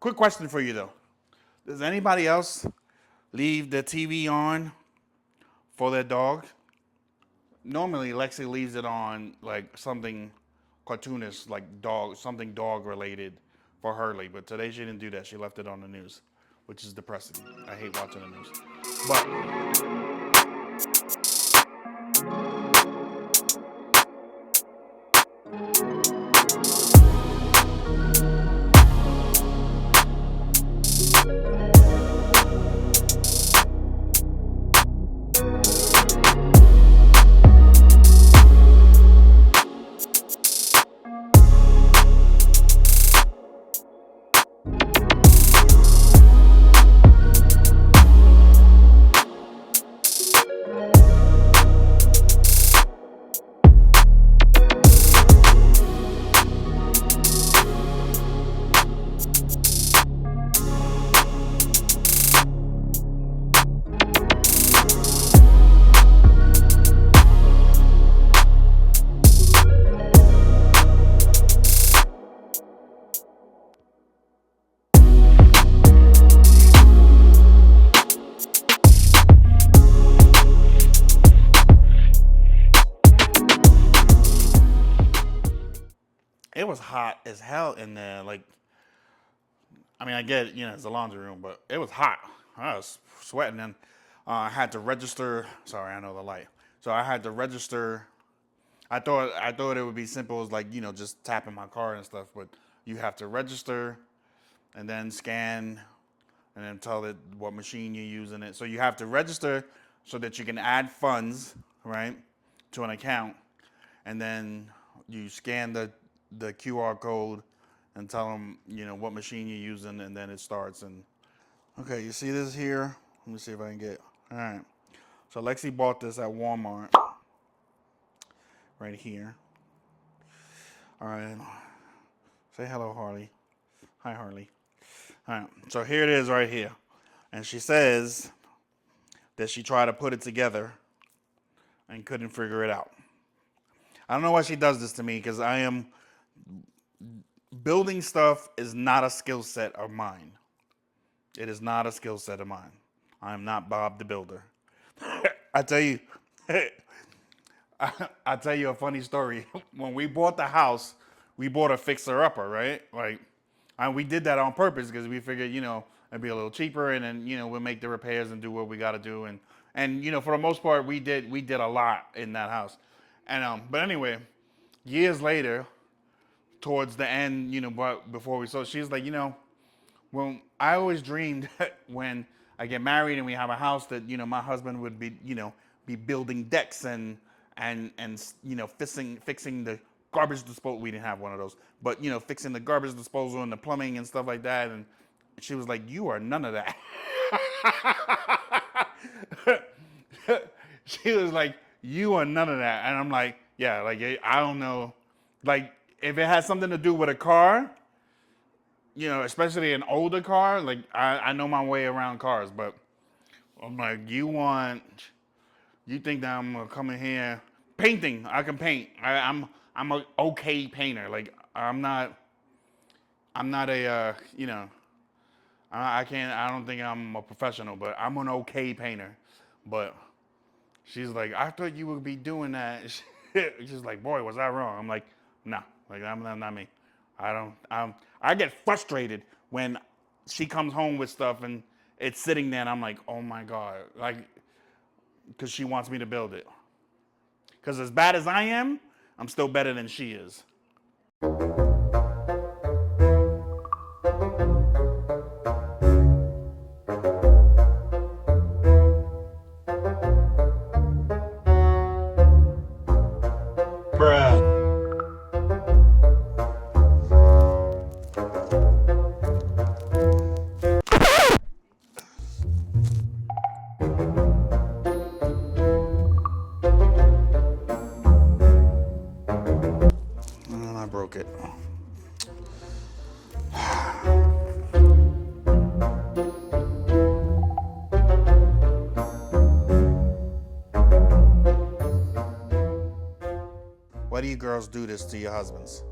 Quick question for you though. Does anybody else leave the TV on for their dog? Normally, Lexi leaves it on like something cartoonish, like dog, something dog related for Hurley. But today she didn't do that. She left it on the news, which is depressing. I hate watching the news. But it was hot as hell in there. Like, I mean, I get it, it's a laundry room, but it was hot. I was sweating, and I had to register. Sorry, I know the light. So I had to register. I thought it would be simple as like just tapping my card and stuff, but you have to register and then scan and then tell it what machine you're using it. So you have to register so that you can add funds, right, to an account, and then you scan the QR code and tell them what machine you're using, and then it starts. And okay, you see this here? Let me see if I can get. All right. So Lexi bought this at Walmart, right here. All right. Say hello, Harley. Hi, Harley. All right. So here it is, right here, and she says that she tried to put it together and couldn't figure it out. I don't know why she does this to me, because building stuff is not a skill set of mine. It is not a skill set of mine. I am not Bob the Builder. I tell you, I tell you a funny story. When we bought the house, we bought a fixer-upper, right? Like, and we did that on purpose because we figured, it'd be a little cheaper, and then we'll make the repairs and do what we got to do, and for the most part, we did a lot in that house, and but anyway, years later, towards the end, but before we sold, she's like, when I always dreamed that when I get married and we have a house that my husband would be building decks and fixing the garbage disposal. We didn't have one of those, but fixing the garbage disposal and the plumbing and stuff like that. And she was like, "You are none of that." She was like, "You are none of that," and I'm like, "Yeah, like I don't know, like if it has something to do with a car." Especially an older car, like I know my way around cars, but I'm like, you think that I'm gonna come in here painting? I can paint. I'm a okay painter. Like I'm not a I can't. I don't think I'm a professional, but I'm an okay painter. But she's like, I thought you would be doing that. She's like, boy, was I wrong? I'm like, nah, like I'm not me. I get frustrated when she comes home with stuff and it's sitting there and I'm like, oh my God, like, because she wants me to build it. Because as bad as I am, I'm still better than she is. And I broke it. Why do you girls do this to your husbands?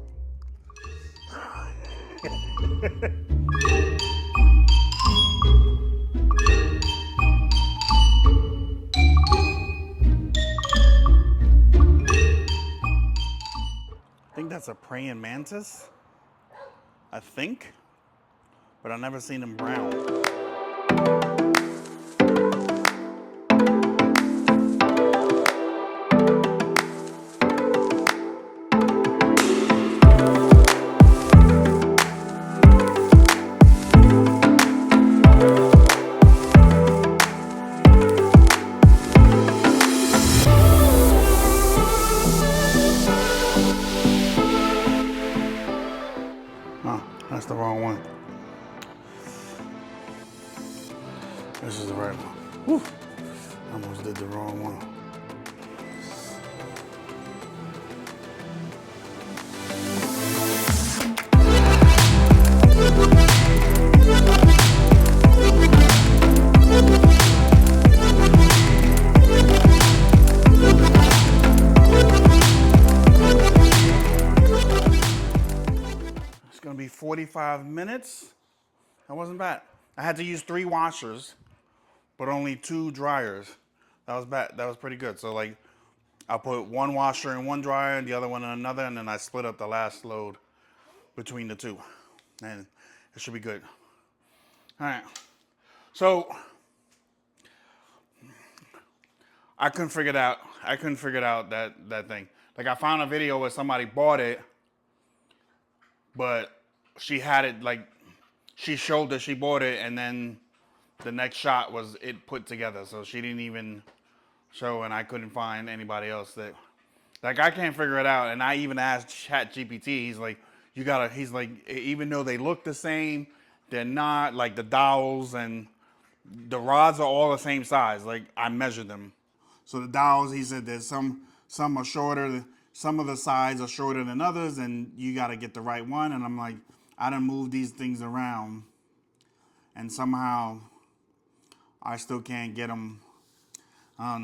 that's a praying mantis, I think, but I've never seen them brown. That's the wrong one. This is the right one. Whew. Almost did the wrong one. It's gonna be 45 minutes. That wasn't bad. I had to use 3 washers, but only 2 dryers. That was bad. That was pretty good. So like, I put 1 washer in one dryer and the other one in another, and then I split up the last load between the 2, and it should be good. All right. So I couldn't figure it out. I couldn't figure it out that thing. Like, I found a video where somebody bought it, but she had it like, she showed that she bought it, and then the next shot was it put together. So she didn't even show, and I couldn't find anybody else that, like, I can't figure it out. And I even asked ChatGPT. He's like, he's like, even though they look the same, they're not. Like, the dowels and the rods are all the same size. Like, I measured them. So the dowels, he said there's some are shorter, some of the sides are shorter than others, and you got to get the right one. And I'm like, I done moved these things around, and somehow I still can't get them. I don't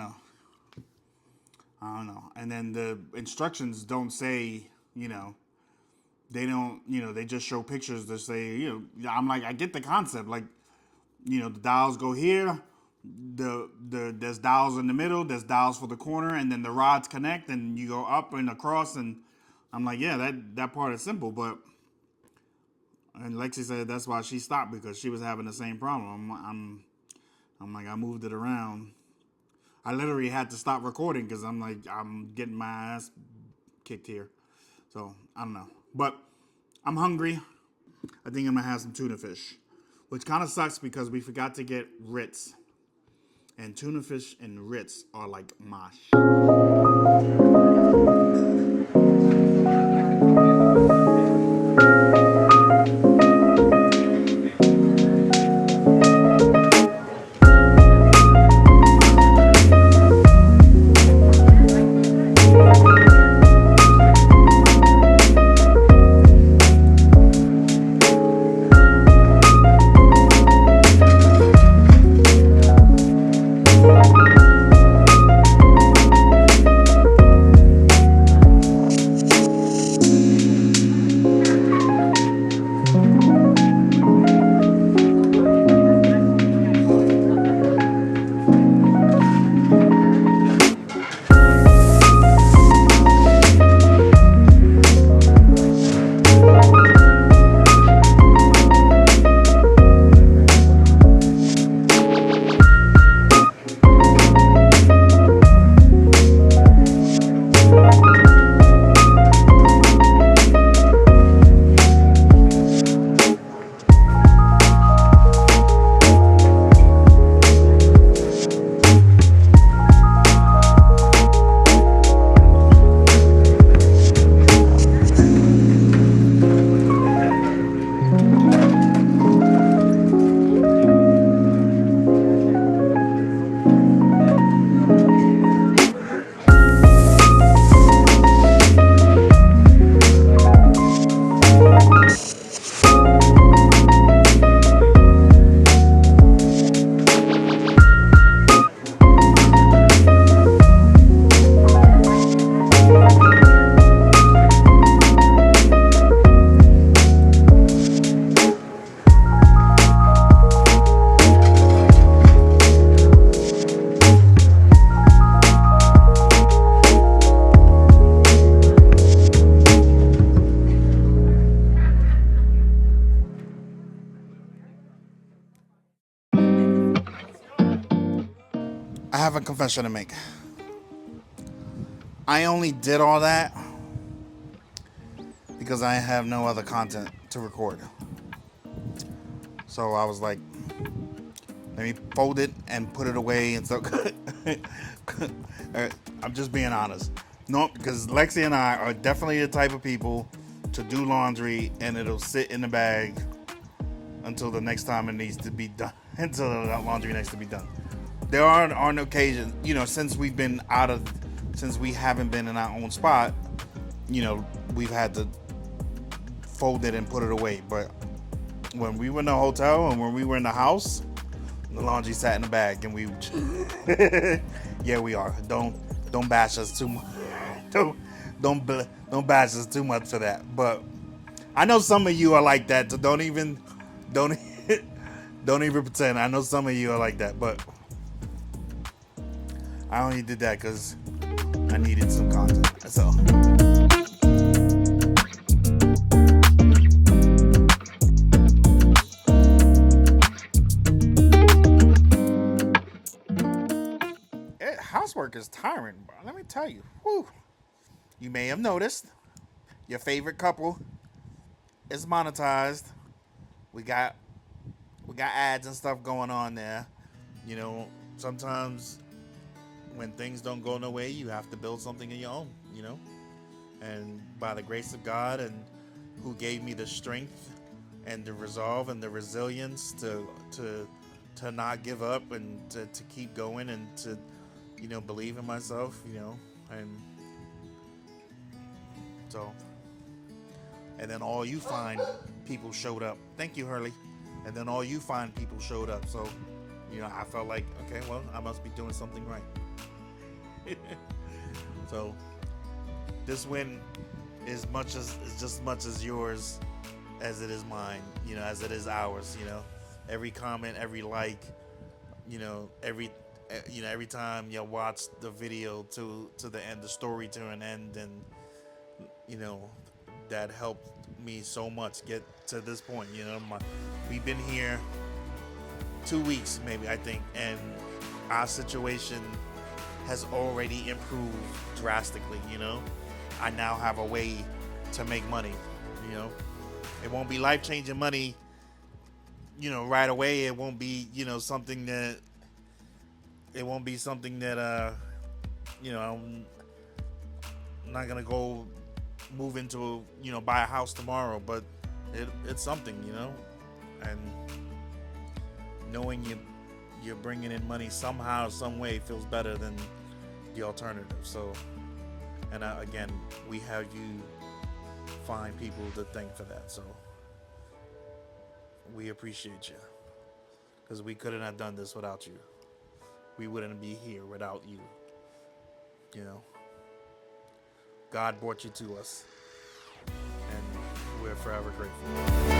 know. And then the instructions don't say, they don't, they just show pictures that say, I'm like, I get the concept. Like, the dowels go here, there's dowels in the middle, there's dowels for the corner, and then the rods connect, and you go up and across. And I'm like, yeah, that part is simple. But, and Lexi said that's why she stopped, because she was having the same problem. I'm like, I moved it around. I literally had to stop recording because I'm like, I'm getting my ass kicked here. So, I don't know. But I'm hungry. I think I'm going to have some tuna fish, which kind of sucks because we forgot to get Ritz. And tuna fish and Ritz are like mosh. I have a confession to make. I only did all that because I have no other content to record. So I was like, let me fold it and put it away and so. I'm just being honest. No, because Lexi and I are definitely the type of people to do laundry and it'll sit in the bag until the next time it needs to be done. Until the laundry needs to be done. There are on occasion, since we haven't been in our own spot, we've had to fold it and put it away. But when we were in the hotel and when we were in the house, the laundry sat in the bag and we yeah, we are. Don't bash us too much. Don't bash us too much for that. But I know some of you are like that, so don't even pretend. I know some of you are like that, but I only did that because I needed some content. That's all. Housework is tiring, bro. Let me tell you. Whew. You may have noticed your favorite couple is monetized. We got ads and stuff going on there. Sometimes when things don't go no way, you have to build something of your own, And by the grace of God and who gave me the strength and the resolve and the resilience to not give up and to keep going and to believe in myself, and so, and then all you find people showed up. Thank you, Hurley. And then all you find people showed up. So, I felt like, okay, well, I must be doing something right. So, this win is just as much as yours as it is mine, as it is ours, Every comment, every like, every time you watch the video to the end, the story to an end, and that helped me so much get to this point. We've been here 2 weeks, maybe, I think, and our situation has already improved drastically. I now have a way to make money. It won't be life-changing money, right away. It won't be, something that. It won't be something that I'm not gonna go move into, buy a house tomorrow, but it's something, and knowing you're bringing in money somehow, some way feels better than the alternative. So, and again, we have you find people to thank for that. So we appreciate you, because we couldn't have done this without you. We wouldn't be here without you. God brought you to us, and we're forever grateful.